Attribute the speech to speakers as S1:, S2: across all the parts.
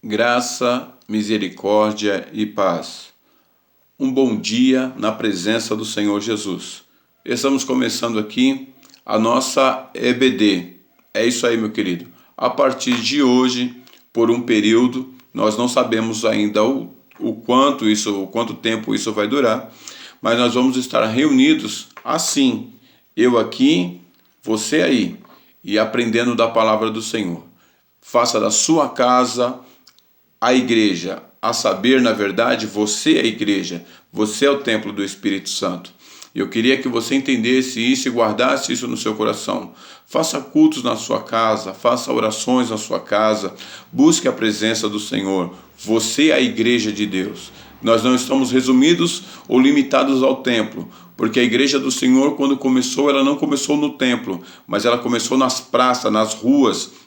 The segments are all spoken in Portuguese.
S1: Graça, misericórdia e paz. Um bom dia na presença do Senhor Jesus. Estamos começando aqui a nossa EBD. É isso aí, meu querido. A partir de hoje, por um período, nós não sabemos ainda o quanto tempo isso vai durar, mas nós vamos estar reunidos assim, eu aqui, você aí, e aprendendo da palavra do Senhor. Faça da sua casa a igreja, a saber, na verdade, você é a igreja, você é o templo do Espírito Santo. Eu queria que você entendesse isso e guardasse isso no seu coração. Faça cultos na sua casa, faça orações na sua casa, busque a presença do Senhor. Você é a igreja de Deus. Nós não estamos resumidos ou limitados ao templo, porque a igreja do Senhor, quando começou, ela não começou no templo, mas ela começou nas praças, nas ruas.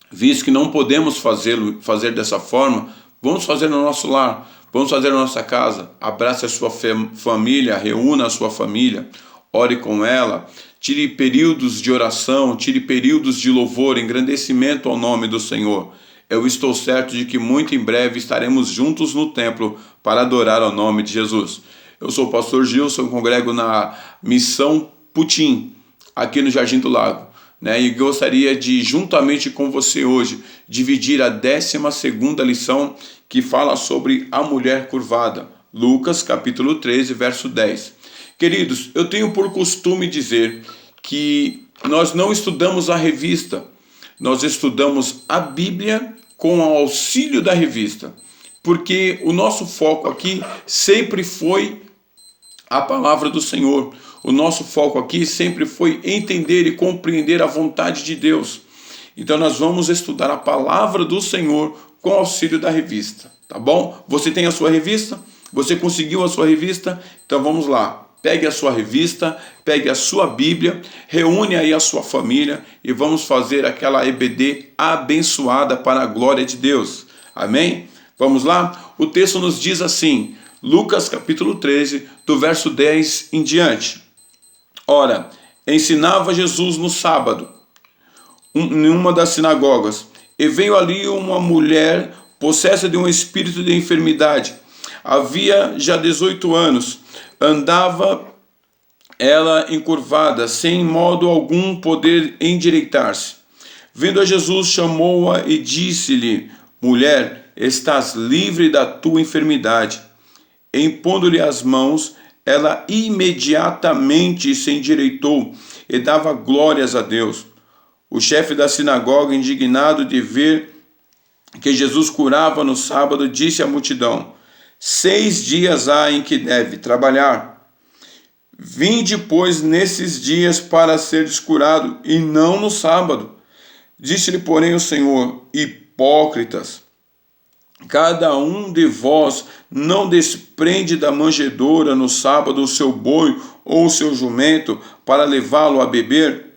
S1: Visto que não podemos fazer dessa forma, vamos fazer no nosso lar, vamos fazer na nossa casa. Abrace a sua família, reúna a sua família, ore com ela, tire períodos de oração, tire períodos de louvor, engrandecimento ao nome do Senhor. Eu estou certo de que muito em breve estaremos juntos no templo para adorar ao nome de Jesus. Eu sou o pastor Gilson, congrego na Missão Putim, aqui no Jardim do Lago. E gostaria de, juntamente com você hoje, dividir a 12ª lição que fala sobre a mulher curvada. Lucas, capítulo 13, verso 10. Queridos, eu tenho por costume dizer que nós não estudamos a revista, nós estudamos a Bíblia com o auxílio da revista, porque o nosso foco aqui sempre foi a palavra do Senhor. O nosso foco aqui sempre foi entender e compreender a vontade de Deus. Então nós vamos estudar a palavra do Senhor com auxílio da revista, tá bom? Você tem a sua revista? Você conseguiu a sua revista? Então vamos lá. Pegue a sua revista, pegue a sua Bíblia, reúne aí a sua família e vamos fazer aquela EBD abençoada para a glória de Deus. Amém? Vamos lá? O texto nos diz assim, Lucas capítulo 13, do verso 10 em diante. Ora, ensinava Jesus no sábado, em uma das sinagogas, e veio ali uma mulher possessa de um espírito de enfermidade. Havia já 18 anos, andava ela encurvada, sem modo algum poder endireitar-se. Vendo a Jesus, chamou-a e disse-lhe, mulher, estás livre da tua enfermidade. Impondo-lhe as mãos, ela imediatamente se endireitou e dava glórias a Deus. O chefe da sinagoga, indignado de ver que Jesus curava no sábado, disse à multidão, 6 dias há em que deve trabalhar. Vinde, pois, nesses dias para seres curado, e não no sábado. Disse-lhe, porém, o Senhor, hipócritas, cada um de vós não desprende da manjedoura no sábado o seu boi ou o seu jumento para levá-lo a beber?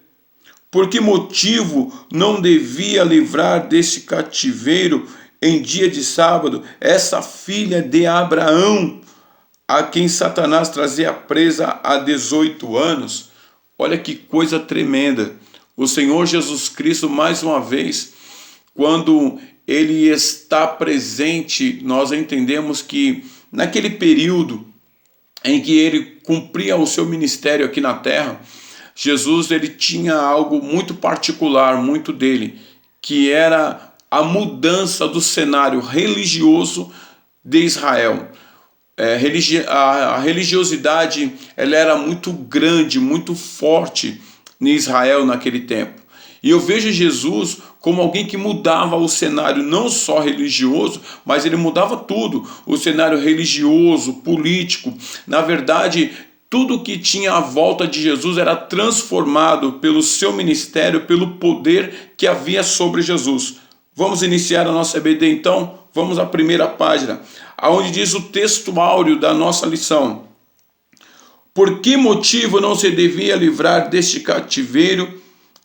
S1: Por que motivo não devia livrar desse cativeiro em dia de sábado essa filha de Abraão, a quem Satanás trazia presa há 18 anos? Olha que coisa tremenda. O Senhor Jesus Cristo, mais uma vez, quando ele está presente, nós entendemos que naquele período em que ele cumpria o seu ministério aqui na terra, Jesus ele tinha algo muito particular, muito dele, que era a mudança do cenário religioso de Israel. A religiosidade ela era muito grande, muito forte em Israel naquele tempo. E eu vejo Jesus como alguém que mudava o cenário não só religioso, mas ele mudava tudo. O cenário religioso, político. Na verdade, tudo que tinha à volta de Jesus era transformado pelo seu ministério, pelo poder que havia sobre Jesus. Vamos iniciar a nossa EBD então? Vamos à primeira página, onde diz o texto áureo da nossa lição. Por que motivo não se devia livrar deste cativeiro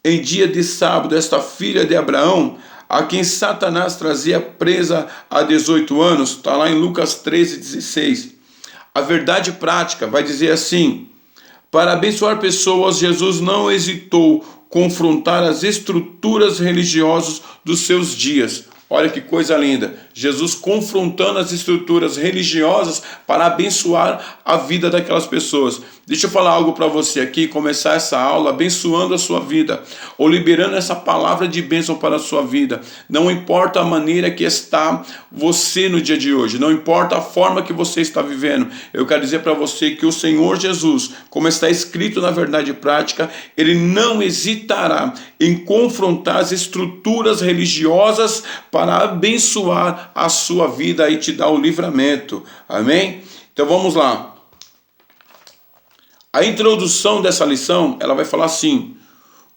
S1: em dia de sábado, esta filha de Abraão, a quem Satanás trazia presa há 18 anos? Está lá em Lucas 13:16. A verdade prática vai dizer assim, para abençoar pessoas, Jesus não hesitou confrontar as estruturas religiosas dos seus dias. Olha que coisa linda, Jesus confrontando as estruturas religiosas para abençoar a vida daquelas pessoas. Deixa eu falar algo para você aqui, começar essa aula abençoando a sua vida, ou liberando essa palavra de bênção para a sua vida. Não importa a maneira que está você no dia de hoje, não importa a forma que você está vivendo, eu quero dizer para você que o Senhor Jesus, como está escrito na verdade prática, Ele não hesitará em confrontar as estruturas religiosas para abençoar a sua vida e te dar o livramento. Amém? Então vamos lá. A introdução dessa lição, ela vai falar assim: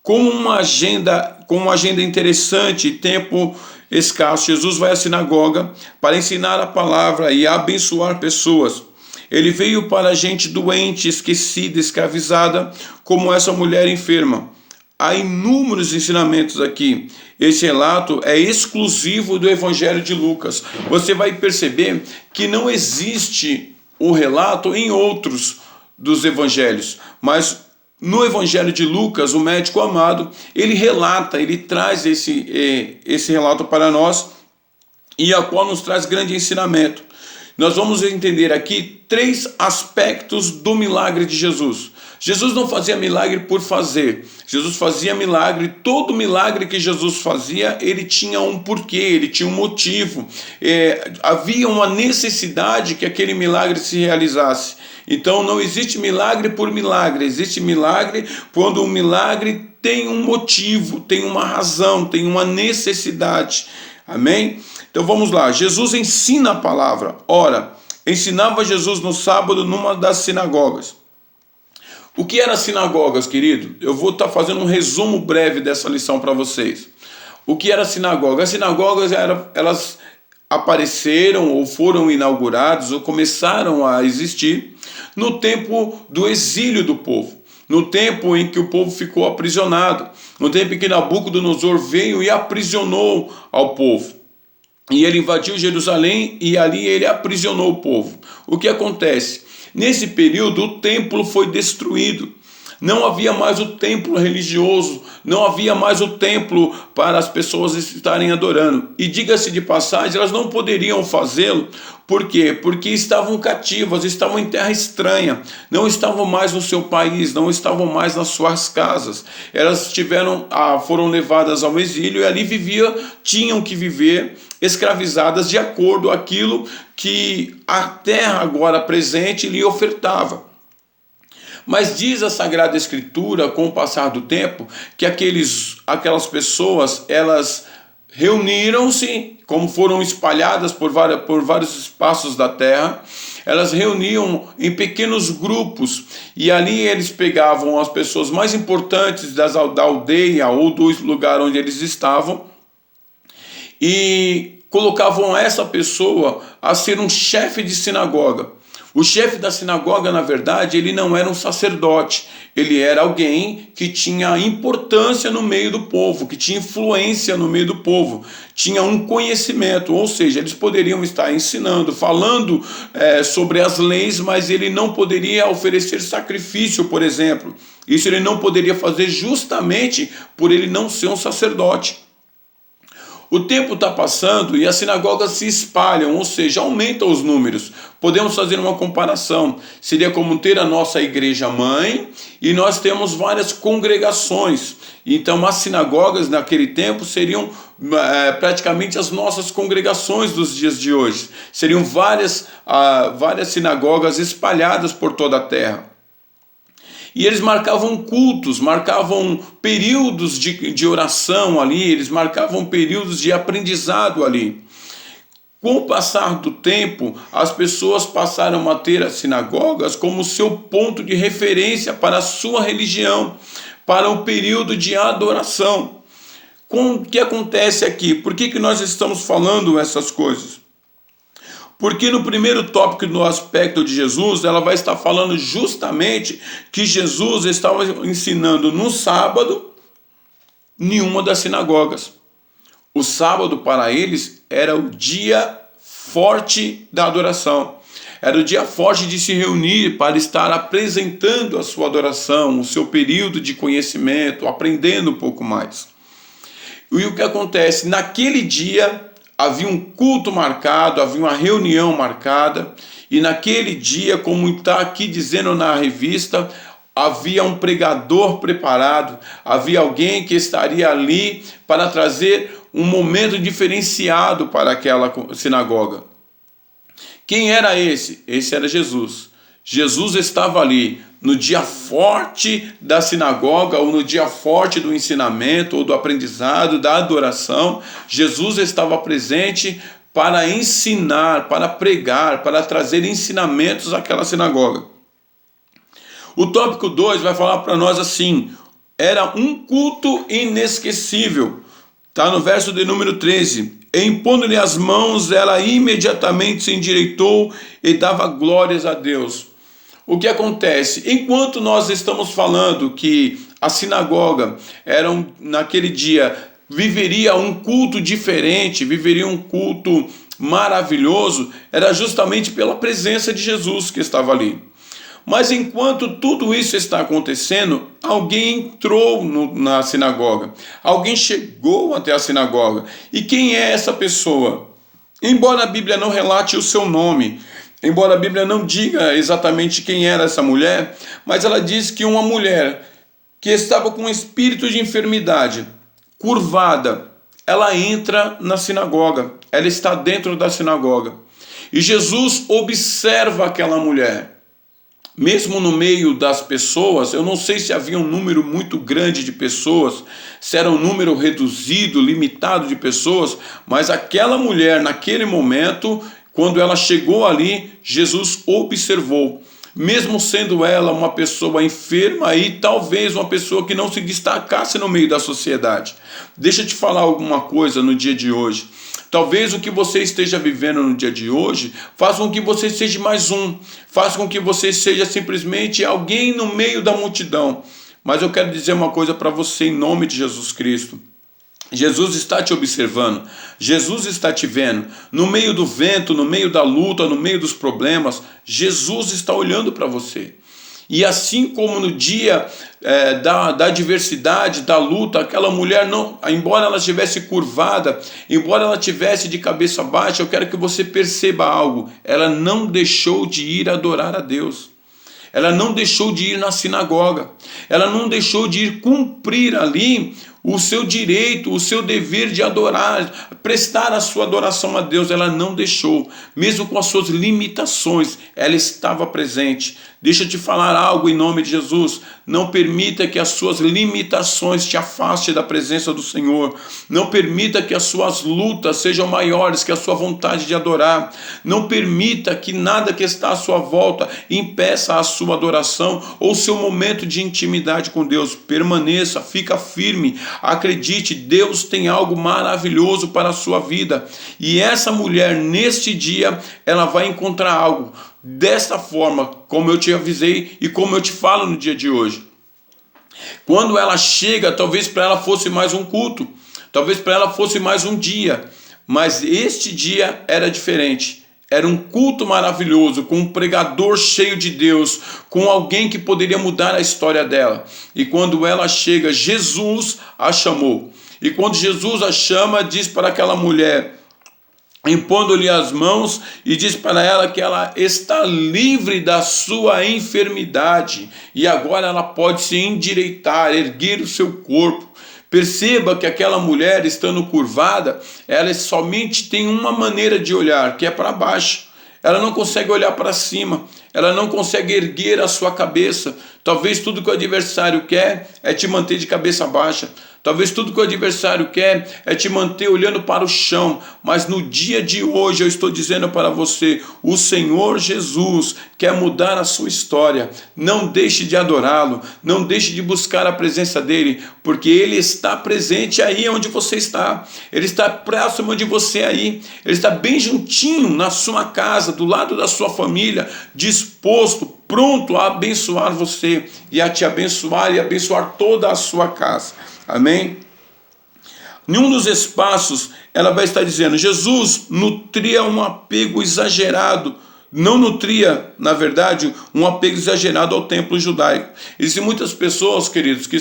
S1: com uma agenda interessante e tempo escasso, Jesus vai à sinagoga para ensinar a palavra e abençoar pessoas. Ele veio para gente doente, esquecida, escravizada, como essa mulher enferma. Há inúmeros ensinamentos aqui. Esse relato é exclusivo do Evangelho de Lucas. Você vai perceber que não existe o relato em outros dos evangelhos, mas no Evangelho de Lucas, o médico amado, ele relata, ele traz esse relato para nós, e a qual nos traz grande ensinamento. Nós vamos entender aqui 3 aspectos do milagre de Jesus. Jesus não fazia milagre por fazer. Jesus fazia milagre, todo milagre que Jesus fazia, ele tinha um porquê, ele tinha um motivo. Havia uma necessidade que aquele milagre se realizasse. Então não existe milagre por milagre, existe milagre quando o milagre tem um motivo, tem uma razão, tem uma necessidade. Amém? Então vamos lá, Jesus ensina a palavra. Ora, ensinava Jesus no sábado numa das sinagogas. O que eram sinagogas, querido? Eu vou estar fazendo um resumo breve dessa lição para vocês. O que era sinagoga? As sinagogas elas apareceram ou foram inauguradas ou começaram a existir no tempo do exílio do povo, no tempo em que o povo ficou aprisionado, no tempo em que Nabucodonosor veio e aprisionou ao povo. E ele invadiu Jerusalém e ali ele aprisionou o povo. O que acontece? Nesse período o templo foi destruído. Não havia mais o templo religioso, não havia mais o templo para as pessoas estarem adorando. E diga-se de passagem, elas não poderiam fazê-lo. Por quê? Porque estavam cativas, estavam em terra estranha, não estavam mais no seu país, não estavam mais nas suas casas. Elas foram levadas ao exílio e ali tinham que viver escravizadas de acordo com aquilo que a terra agora presente lhe ofertava. Mas diz a Sagrada Escritura, com o passar do tempo, que aquelas pessoas, elas reuniram-se, como foram espalhadas por vários espaços da terra, elas reuniam em pequenos grupos, e ali eles pegavam as pessoas mais importantes da aldeia ou do lugar onde eles estavam, e colocavam essa pessoa a ser um chefe de sinagoga. O chefe da sinagoga, na verdade, ele não era um sacerdote, ele era alguém que tinha importância no meio do povo, que tinha influência no meio do povo, tinha um conhecimento, ou seja, eles poderiam estar ensinando, falando sobre as leis, mas ele não poderia oferecer sacrifício, por exemplo. Isso ele não poderia fazer justamente por ele não ser um sacerdote. O tempo está passando e as sinagogas se espalham, ou seja, aumentam os números. Podemos fazer uma comparação. Seria como ter a nossa igreja mãe e nós temos várias congregações. Então as sinagogas naquele tempo seriam praticamente as nossas congregações dos dias de hoje. Seriam várias sinagogas espalhadas por toda a terra. E eles marcavam cultos, marcavam períodos de oração ali, eles marcavam períodos de aprendizado ali. Com o passar do tempo, as pessoas passaram a ter as sinagogas como seu ponto de referência para a sua religião, para o período de adoração. O que acontece aqui? Por que nós estamos falando essas coisas? Porque no primeiro tópico do aspecto de Jesus, ela vai estar falando justamente que Jesus estava ensinando no sábado em uma das sinagogas. O sábado para eles era o dia forte da adoração. Era o dia forte de se reunir para estar apresentando a sua adoração, o seu período de conhecimento, aprendendo um pouco mais. E o que acontece? Naquele dia, havia um culto marcado, havia uma reunião marcada, e naquele dia, como está aqui dizendo na revista, havia um pregador preparado, havia alguém que estaria ali para trazer um momento diferenciado para aquela sinagoga. Quem era esse? Esse era Jesus. Jesus estava ali no dia forte da sinagoga, ou no dia forte do ensinamento, ou do aprendizado, da adoração. Jesus estava presente para ensinar, para pregar, para trazer ensinamentos àquela sinagoga. O tópico 2 vai falar para nós assim: era um culto inesquecível. Está no verso de número 13. Impondo-lhe as mãos, ela imediatamente se endireitou e dava glórias a Deus. O que acontece? Enquanto nós estamos falando que a sinagoga naquele dia viveria um culto diferente, viveria um culto maravilhoso, era justamente pela presença de Jesus que estava ali. Mas enquanto tudo isso está acontecendo, alguém entrou na sinagoga, alguém chegou até a sinagoga. E quem é essa pessoa? Embora a Bíblia não relate o seu nome, embora a Bíblia não diga exatamente quem era essa mulher, mas ela diz que uma mulher que estava com um espírito de enfermidade, curvada, ela entra na sinagoga, ela está dentro da sinagoga. E Jesus observa aquela mulher. Mesmo no meio das pessoas, eu não sei se havia um número muito grande de pessoas, se era um número reduzido, limitado de pessoas, mas aquela mulher, naquele momento, quando ela chegou ali, Jesus observou. Mesmo sendo ela uma pessoa enferma e talvez uma pessoa que não se destacasse no meio da sociedade. Deixa eu te falar alguma coisa no dia de hoje. Talvez o que você esteja vivendo no dia de hoje faça com que você seja mais um, faça com que você seja simplesmente alguém no meio da multidão. Mas eu quero dizer uma coisa para você em nome de Jesus Cristo. Jesus está te observando, Jesus está te vendo, no meio do vento, no meio da luta, no meio dos problemas, Jesus está olhando para você. E assim como no dia da adversidade, da luta, aquela mulher, não, embora ela estivesse curvada, embora ela estivesse de cabeça baixa, eu quero que você perceba algo, ela não deixou de ir adorar a Deus. Ela não deixou de ir na sinagoga, ela não deixou de ir cumprir ali o seu direito, o seu dever de adorar, prestar a sua adoração a Deus. Ela não deixou, mesmo com as suas limitações, ela estava presente. Deixa eu te falar algo em nome de Jesus, não permita que as suas limitações te afastem da presença do Senhor, não permita que as suas lutas sejam maiores que a sua vontade de adorar, não permita que nada que está à sua volta impeça a sua adoração ou seu momento de intimidade com Deus. Permaneça, fica firme, acredite, Deus tem algo maravilhoso para a sua vida, e essa mulher neste dia, ela vai encontrar algo. Desta forma, como eu te avisei e como eu te falo no dia de hoje. Quando ela chega, talvez para ela fosse mais um culto, talvez para ela fosse mais um dia, mas este dia era diferente. Era um culto maravilhoso, com um pregador cheio de Deus, com alguém que poderia mudar a história dela. E quando ela chega, Jesus a chamou. E quando Jesus a chama, diz para aquela mulher, impondo-lhe as mãos, e diz para ela que ela está livre da sua enfermidade e agora ela pode se endireitar, erguer o seu corpo. Perceba que aquela mulher, estando curvada, ela somente tem uma maneira de olhar, que é para baixo. Ela não consegue olhar para cima, ela não consegue erguer a sua cabeça. Talvez tudo que o adversário quer é te manter de cabeça baixa. Talvez tudo que o adversário quer é te manter olhando para o chão, mas no dia de hoje eu estou dizendo para você, o Senhor Jesus quer mudar a sua história. Não deixe de adorá-lo, não deixe de buscar a presença dele, porque ele está presente aí onde você está, ele está próximo de você aí, ele está bem juntinho na sua casa, do lado da sua família, disposto, pronto a abençoar você e a te abençoar e abençoar toda a sua casa. Amém? Em um dos espaços, ela vai estar dizendo, Jesus nutria um apego exagerado, não nutria, na verdade, um apego exagerado ao templo judaico. Existem muitas pessoas, queridos, que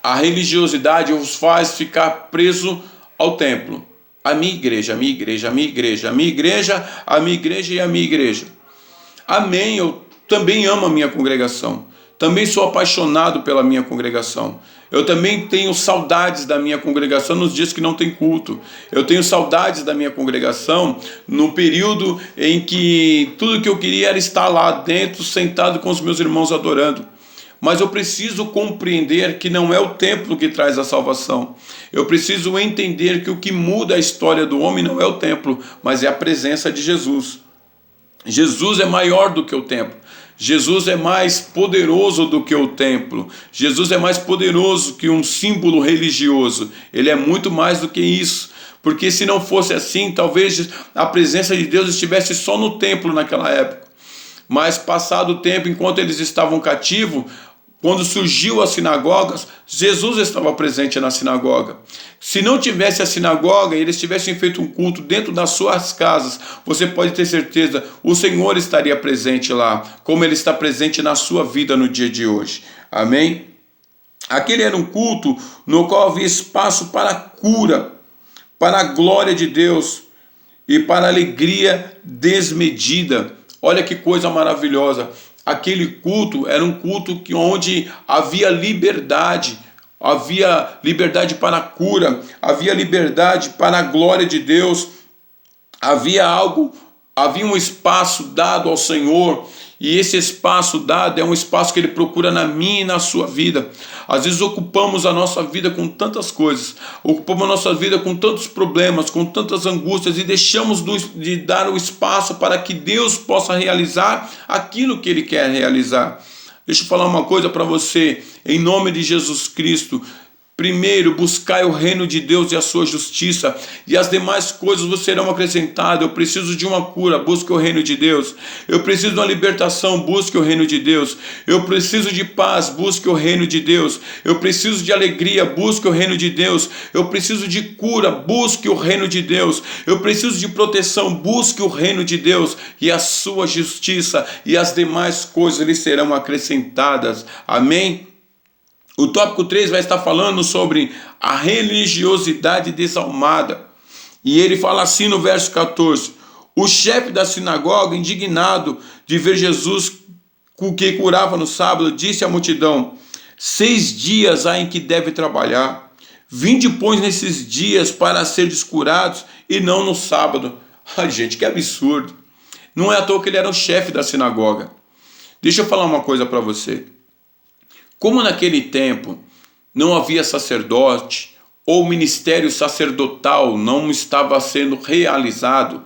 S1: a religiosidade os faz ficar preso ao templo. A minha igreja, a minha igreja, a minha igreja, a minha igreja, a minha igreja e a minha igreja. Amém, eu também amo a minha congregação. Também sou apaixonado pela minha congregação. Eu também tenho saudades da minha congregação nos dias que não tem culto. Eu tenho saudades da minha congregação no período em que tudo que eu queria era estar lá dentro, sentado com os meus irmãos adorando. Mas eu preciso compreender que não é o templo que traz a salvação. Eu preciso entender que o que muda a história do homem não é o templo, mas é a presença de Jesus. Jesus é maior do que o templo. Jesus é mais poderoso do que o templo. Jesus é mais poderoso que um símbolo religioso. Ele é muito mais do que isso. Porque se não fosse assim, talvez a presença de Deus estivesse só no templo naquela época. Mas passado o tempo, enquanto eles estavam cativos, quando surgiu as sinagogas, Jesus estava presente na sinagoga. Se não tivesse a sinagoga e eles tivessem feito um culto dentro das suas casas, você pode ter certeza, o Senhor estaria presente lá, como Ele está presente na sua vida no dia de hoje. Amém? Aquele era um culto no qual havia espaço para a cura, para a glória de Deus e para a alegria desmedida. Olha que coisa maravilhosa. Aquele culto era um culto onde havia liberdade para a cura, havia liberdade para a glória de Deus, havia um espaço dado ao Senhor, e esse espaço dado é um espaço que Ele procura na minha e na sua vida. Às vezes ocupamos a nossa vida com tantas coisas, ocupamos a nossa vida com tantos problemas, com tantas angústias, e deixamos de dar o espaço para que Deus possa realizar aquilo que Ele quer realizar. Deixa eu falar uma coisa para você, em nome de Jesus Cristo. Primeiro, buscai o reino de Deus e a sua justiça, e as demais coisas vos serão acrescentadas. Eu preciso de uma cura, busque o reino de Deus. Eu preciso de uma libertação, busque o reino de Deus. Eu preciso de paz, busque o reino de Deus. Eu preciso de alegria, busque o reino de Deus. Eu preciso de cura, busque o reino de Deus. Eu preciso de proteção, busque o reino de Deus e a sua justiça, e as demais coisas lhe serão acrescentadas. Amém? O tópico 3 vai estar falando sobre a religiosidade desalmada. E ele fala assim no verso 14: o chefe da sinagoga, indignado de ver Jesus que curava no sábado, disse à multidão: 6 dias há em que deve trabalhar. Vinde, pois, nesses dias para seres curados e não no sábado. Ai, gente, que absurdo. Não é à toa que ele era o chefe da sinagoga. Deixa eu falar uma coisa para você. Como naquele tempo não havia sacerdote, ou o ministério sacerdotal não estava sendo realizado,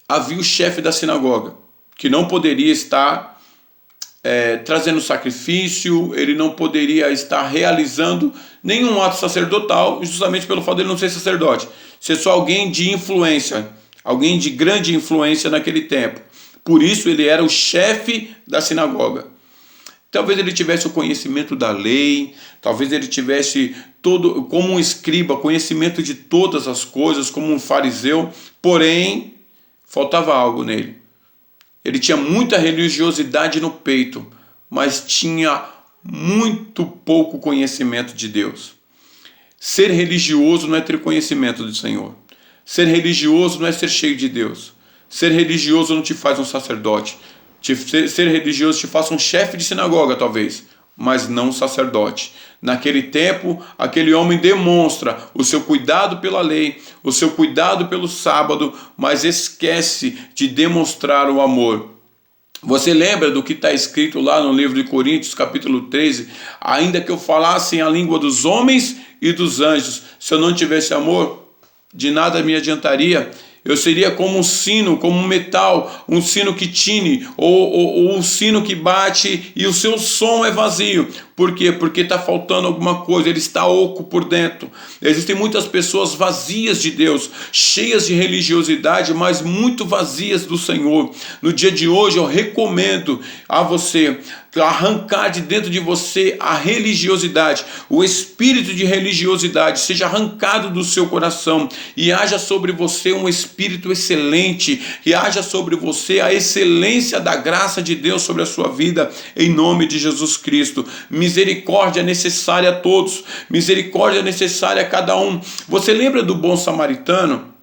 S1: havia o chefe da sinagoga, que não poderia estar trazendo sacrifício, ele não poderia estar realizando nenhum ato sacerdotal, justamente pelo fato de ele não ser sacerdote, ser só alguém de influência, alguém de grande influência naquele tempo. Por isso ele era o chefe da sinagoga. Talvez ele tivesse o conhecimento da lei, talvez ele tivesse todo, como um escriba, conhecimento de todas as coisas, como um fariseu, porém, faltava algo nele. Ele tinha muita religiosidade no peito, mas tinha muito pouco conhecimento de Deus. Ser religioso não é ter conhecimento do Senhor. Ser religioso não é ser cheio de Deus. Ser religioso não te faz um sacerdote. Ser religioso te faça um chefe de sinagoga, talvez, mas não um sacerdote. Naquele tempo, aquele homem demonstra o seu cuidado pela lei, o seu cuidado pelo sábado, mas esquece de demonstrar o amor. Você lembra do que está escrito lá no livro de Coríntios, capítulo 13? Ainda que eu falasse a língua dos homens e dos anjos, se eu não tivesse amor, de nada me adiantaria. Eu seria como um sino, como um metal, um sino que tine, ou um sino que bate e o seu som é vazio. Por quê? Porque está faltando alguma coisa, ele está oco por dentro. Existem muitas pessoas vazias de Deus, cheias de religiosidade, mas muito vazias do Senhor. No dia de hoje eu recomendo a você arrancar de dentro de você a religiosidade, o espírito de religiosidade seja arrancado do seu coração e haja sobre você um espírito excelente, e haja sobre você a excelência da graça de Deus sobre a sua vida, em nome de Jesus Cristo. misericórdia necessária a todos, misericórdia necessária a cada um. Você lembra do bom samaritano?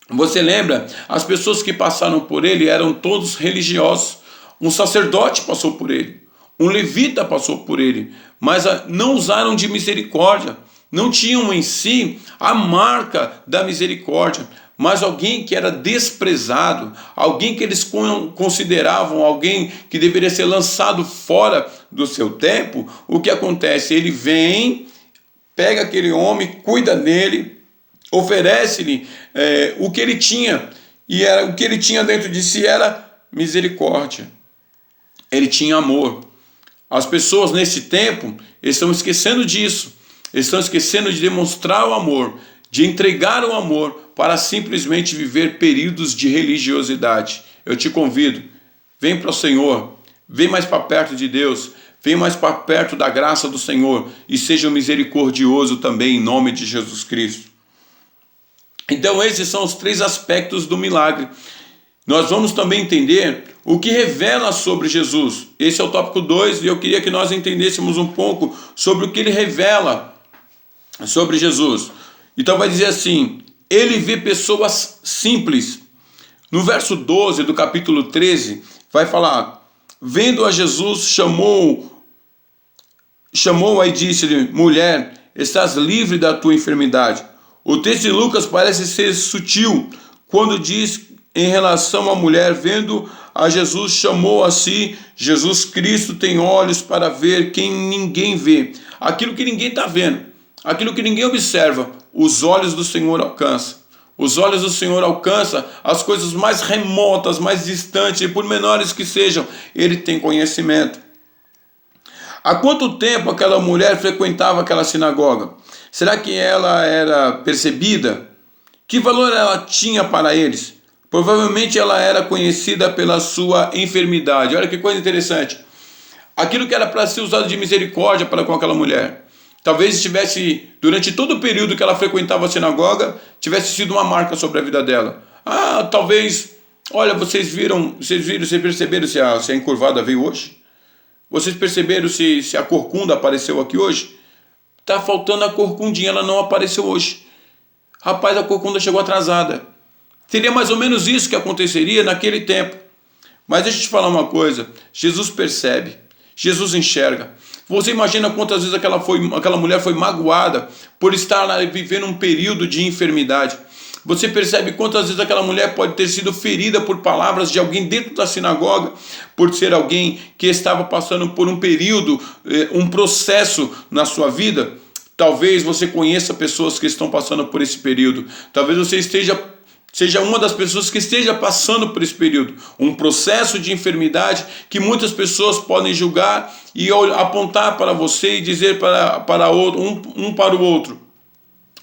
S1: Você lembra? As pessoas que passaram por ele eram todos religiosos. Um sacerdote passou por ele, um levita passou por ele, mas não usaram de misericórdia, não tinham em si a marca da misericórdia. Mas alguém que era desprezado, alguém que eles consideravam alguém que deveria ser lançado fora do seu tempo, o que acontece? Ele vem, pega aquele homem, cuida dele, oferece-lhe o que ele tinha, e o que ele tinha dentro de si era misericórdia. Ele tinha amor. As pessoas nesse tempo estão esquecendo disso, estão esquecendo de demonstrar o amor, de entregar o amor para simplesmente viver períodos de religiosidade. Eu te convido, vem para o Senhor, vem mais para perto de Deus, vem mais para perto da graça do Senhor e seja misericordioso também em nome de Jesus Cristo. Então esses são os 3 aspectos do milagre. Nós vamos também entender o que revela sobre Jesus. Esse é o tópico 2 e eu queria que nós entendêssemos um pouco sobre o que ele revela sobre Jesus. Então vai dizer assim, ele vê pessoas simples. No verso 12 do capítulo 13, vai falar, vendo a Jesus, chamou-a e disse-lhe, mulher, estás livre da tua enfermidade. O texto de Lucas parece ser sutil, quando diz em relação à mulher, vendo a Jesus, chamou a si. Jesus Cristo tem olhos para ver quem ninguém vê. Aquilo que ninguém está vendo, aquilo que ninguém observa, os olhos do Senhor alcançam. Os olhos do Senhor alcançam as coisas mais remotas, mais distantes, e por menores que sejam, Ele tem conhecimento. Há quanto tempo aquela mulher frequentava aquela sinagoga? Será que ela era percebida? Que valor ela tinha para eles? Provavelmente ela era conhecida pela sua enfermidade. Olha que coisa interessante. Aquilo que era para ser usado de misericórdia para com aquela mulher, talvez tivesse, durante todo o período que ela frequentava a sinagoga, tivesse sido uma marca sobre a vida dela. Talvez, olha, vocês perceberam se a encurvada veio hoje? Vocês perceberam se a corcunda apareceu aqui hoje? Está faltando a corcundinha, ela não apareceu hoje. Rapaz, a corcunda chegou atrasada. Seria mais ou menos isso que aconteceria naquele tempo. Mas deixa eu te falar uma coisa, Jesus percebe, Jesus enxerga. Você imagina quantas vezes aquela mulher foi magoada por estar lá vivendo um período de enfermidade. Você percebe quantas vezes aquela mulher pode ter sido ferida por palavras de alguém dentro da sinagoga, por ser alguém que estava passando por um período, um processo na sua vida. Talvez você conheça pessoas que estão passando por esse período. Talvez você seja uma das pessoas que esteja passando por esse período. Um processo de enfermidade que muitas pessoas podem julgar e apontar para você e dizer para o outro.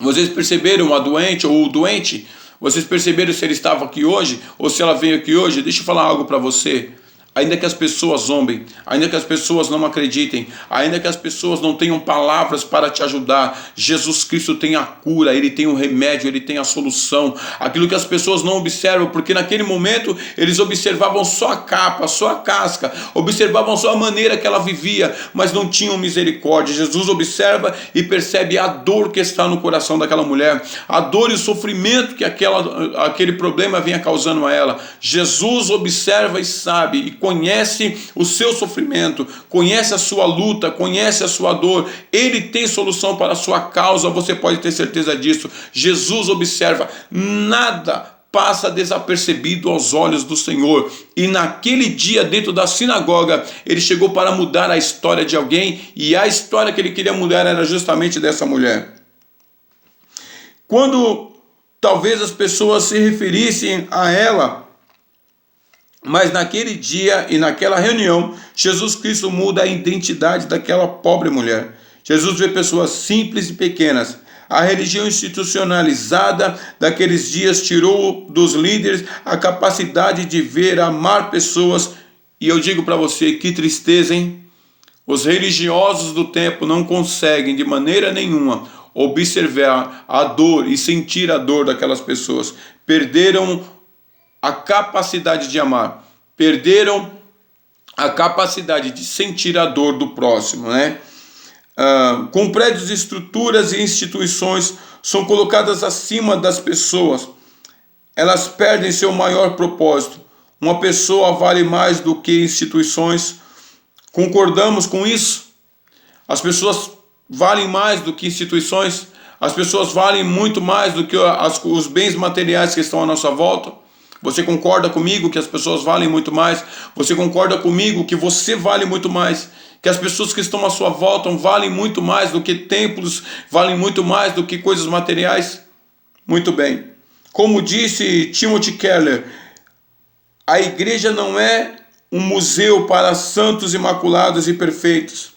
S1: Vocês perceberam a doente ou o doente? Vocês perceberam se ele estava aqui hoje ou se ela veio aqui hoje? Deixa eu falar algo para você. Ainda que as pessoas zombem, ainda que as pessoas não acreditem, ainda que as pessoas não tenham palavras para te ajudar, Jesus Cristo tem a cura, Ele tem o remédio, Ele tem a solução. Aquilo que as pessoas não observam, porque naquele momento eles observavam só a capa, só a casca, observavam só a maneira que ela vivia, mas não tinham misericórdia. Jesus observa e percebe a dor que está no coração daquela mulher, a dor e o sofrimento que aquele problema vinha causando a ela. Jesus observa e sabe, e conhece o seu sofrimento, conhece a sua luta, conhece a sua dor. Ele tem solução para a sua causa, você pode ter certeza disso. Jesus observa, nada passa desapercebido aos olhos do Senhor. E naquele dia, dentro da sinagoga, ele chegou para mudar a história de alguém, e a história que ele queria mudar era justamente dessa mulher. Quando talvez as pessoas se referissem a ela, mas naquele dia e naquela reunião, Jesus Cristo muda a identidade daquela pobre mulher. Jesus vê pessoas simples e pequenas. A religião institucionalizada daqueles dias tirou dos líderes a capacidade de ver, amar pessoas. E eu digo para você, que tristeza, hein? Os religiosos do tempo não conseguem de maneira nenhuma observar a dor e sentir a dor daquelas pessoas. Perderam a capacidade de amar, perderam a capacidade de sentir a dor do próximo, né? com prédios, estruturas e instituições, são colocadas acima das pessoas. Elas perdem seu maior propósito. Uma pessoa vale mais do que instituições. Concordamos com isso? As pessoas valem mais do que instituições. As pessoas valem muito mais do que os bens materiais que estão à nossa volta. Você concorda comigo que as pessoas valem muito mais? Você concorda comigo que você vale muito mais? Que as pessoas que estão à sua volta valem muito mais do que templos, valem muito mais do que coisas materiais? Muito bem. Como disse Timothy Keller, a igreja não é um museu para santos imaculados e perfeitos.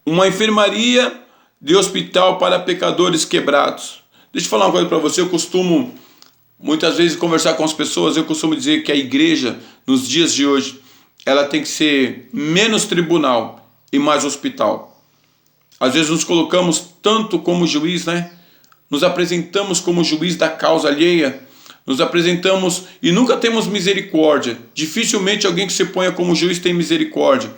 S1: Uma enfermaria de hospital para pecadores quebrados. Deixa eu falar uma coisa para você. Eu costumo, muitas vezes, conversar com as pessoas. Eu costumo dizer que a igreja, nos dias de hoje, ela tem que ser menos tribunal e mais hospital. Às vezes nos colocamos tanto como juiz, né? Nos apresentamos como juiz da causa alheia. Nos apresentamos e nunca temos misericórdia. Dificilmente alguém que se ponha como juiz tem misericórdia.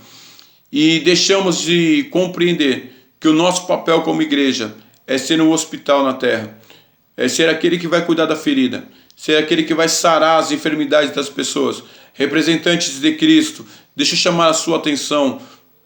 S1: E deixamos de compreender que o nosso papel como igreja é ser um hospital na terra. É ser aquele que vai cuidar da ferida. Ser aquele que vai sarar as enfermidades das pessoas. Representantes de Cristo, deixa eu chamar a sua atenção.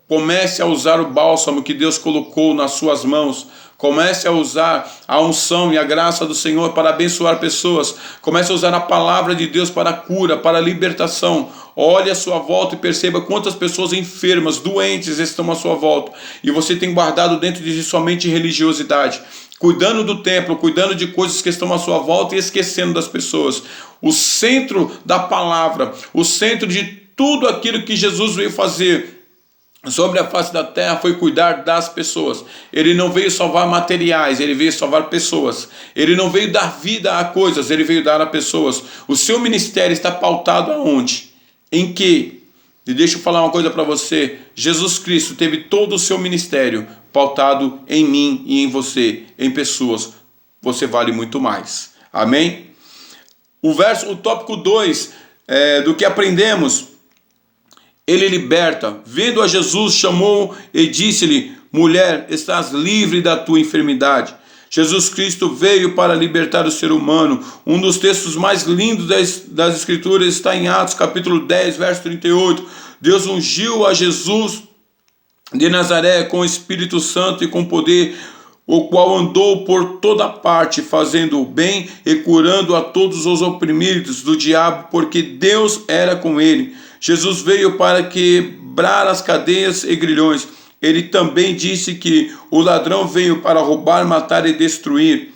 S1: Comece a usar o bálsamo que Deus colocou nas suas mãos. Comece a usar a unção e a graça do Senhor para abençoar pessoas. Comece a usar a palavra de Deus para a cura, para a libertação. Olhe à sua volta e perceba quantas pessoas enfermas, doentes estão à sua volta. E você tem guardado dentro de si somente religiosidade. Cuidando do templo, cuidando de coisas que estão à sua volta e esquecendo das pessoas. O centro da palavra, o centro de tudo aquilo que Jesus veio fazer sobre a face da terra foi cuidar das pessoas. Ele não veio salvar materiais, ele veio salvar pessoas. Ele não veio dar vida a coisas, ele veio dar a pessoas. O seu ministério está pautado aonde? Em que? E deixa eu falar uma coisa para você. Jesus Cristo teve todo o seu ministério pautado em mim e em você, em pessoas. Você vale muito mais. Amém? O tópico 2 do que aprendemos. Ele liberta. Vendo a Jesus, chamou e disse-lhe: mulher, estás livre da tua enfermidade. Jesus Cristo veio para libertar o ser humano. Um dos textos mais lindos das Escrituras está em Atos capítulo 10, verso 38. Deus ungiu a Jesus de Nazaré com o Espírito Santo e com poder, o qual andou por toda parte, fazendo o bem e curando a todos os oprimidos do diabo, porque Deus era com ele. Jesus veio para quebrar as cadeias e grilhões. Ele também disse que o ladrão veio para roubar, matar e destruir.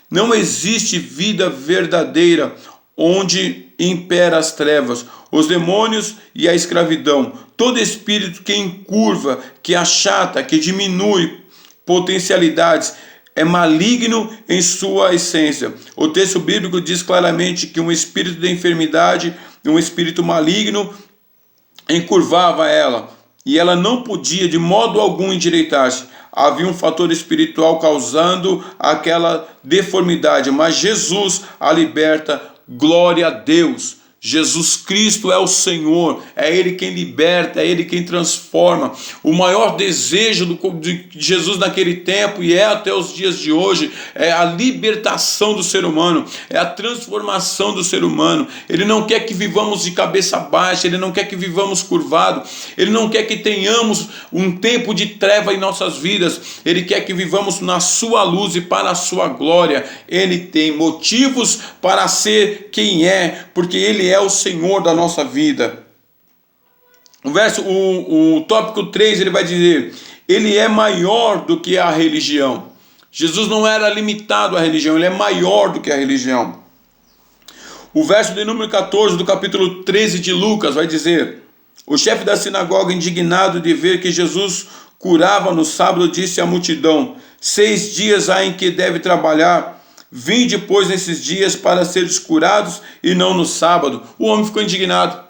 S1: Não existe vida verdadeira onde impera as trevas, os demônios e a escravidão. Todo espírito que encurva, que achata, que diminui potencialidades, é maligno em sua essência. O texto bíblico diz claramente que um espírito de enfermidade, um espírito maligno, encurvava ela, e ela não podia de modo algum endireitar-se. Havia um fator espiritual causando aquela deformidade, mas Jesus a liberta. Glória a Deus. Jesus Cristo é o Senhor, é Ele quem liberta, é Ele quem transforma. O maior desejo de Jesus naquele tempo, e é até os dias de hoje, é a libertação do ser humano, é a transformação do ser humano. Ele não quer que vivamos de cabeça baixa, Ele não quer que vivamos curvados, Ele não quer que tenhamos um tempo de treva em nossas vidas, Ele quer que vivamos na sua luz e para a sua glória. Ele tem motivos para ser quem é, porque Ele é o Senhor da nossa vida. O tópico 3, ele vai dizer: Ele é maior do que a religião. Jesus não era limitado à religião, Ele é maior do que a religião. O verso de número 14 do capítulo 13 de Lucas vai dizer: o chefe da sinagoga, indignado de ver que Jesus curava no sábado, disse à multidão: 6 dias há em que deve trabalhar. Vinde, pois, nesses dias para seres curados e não no sábado. O homem ficou indignado.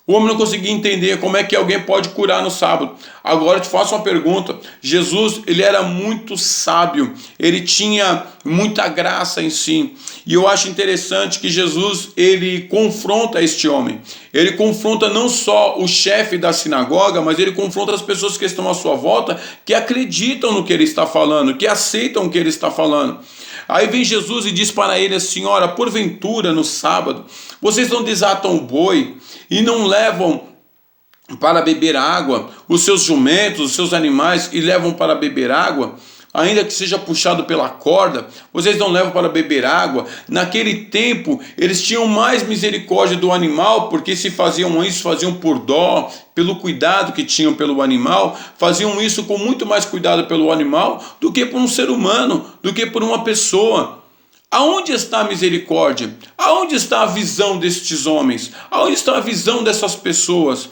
S1: O homem não conseguia entender como é que alguém pode curar no sábado. Agora eu te faço uma pergunta. Jesus, ele era muito sábio, ele tinha muita graça em si. E eu acho interessante que Jesus, ele confronta este homem. Ele confronta não só o chefe da sinagoga, mas ele confronta as pessoas que estão à sua volta, que acreditam no que ele está falando, que aceitam o que ele está falando. Aí vem Jesus e diz para ele assim: ora, porventura no sábado, vocês não desatam o boi e não levam para beber água os seus jumentos, os seus animais, e levam para beber água, ainda que seja puxado pela corda, vocês não levam para beber água. Naquele tempo, eles tinham mais misericórdia do animal, porque se faziam isso, faziam por dó, pelo cuidado que tinham pelo animal, faziam isso com muito mais cuidado pelo animal do que por um ser humano, do que por uma pessoa. Aonde está a misericórdia? Aonde está a visão destes homens? Aonde está a visão dessas pessoas?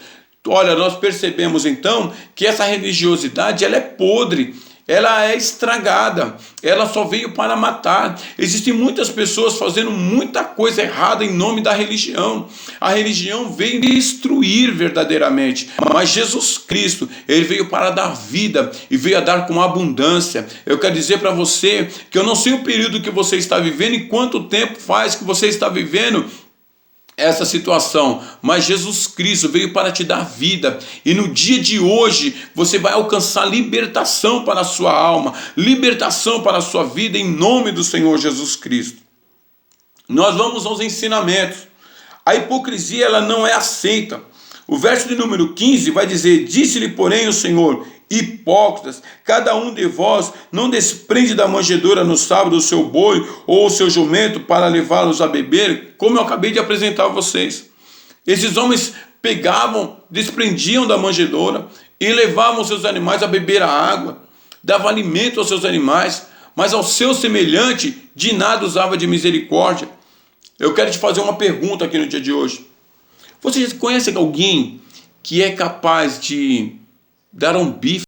S1: Olha, nós percebemos então que essa religiosidade, ela é podre, ela é estragada, ela só veio para matar. Existem muitas pessoas fazendo muita coisa errada em nome da religião. A religião veio destruir verdadeiramente, mas Jesus Cristo, ele veio para dar vida e veio a dar com abundância. Eu quero dizer para você que eu não sei o período que você está vivendo e quanto tempo faz que você está vivendo essa situação, mas Jesus Cristo veio para te dar vida, e no dia de hoje você vai alcançar libertação para a sua alma, libertação para a sua vida, em nome do Senhor Jesus Cristo. Nós vamos aos ensinamentos. A hipocrisia, ela não é aceita. O verso de número 15 vai dizer: disse-lhe porém o Senhor: hipócritas, cada um de vós não desprende da manjedoura no sábado o seu boi ou o seu jumento para levá-los a beber, como eu acabei de apresentar a vocês. Esses homens pegavam, desprendiam da manjedoura e levavam seus animais a beber a água, davam alimento aos seus animais, mas ao seu semelhante de nada usava de misericórdia. Eu quero te fazer uma pergunta aqui no dia de hoje. Você conhece alguém que é capaz de dar um bife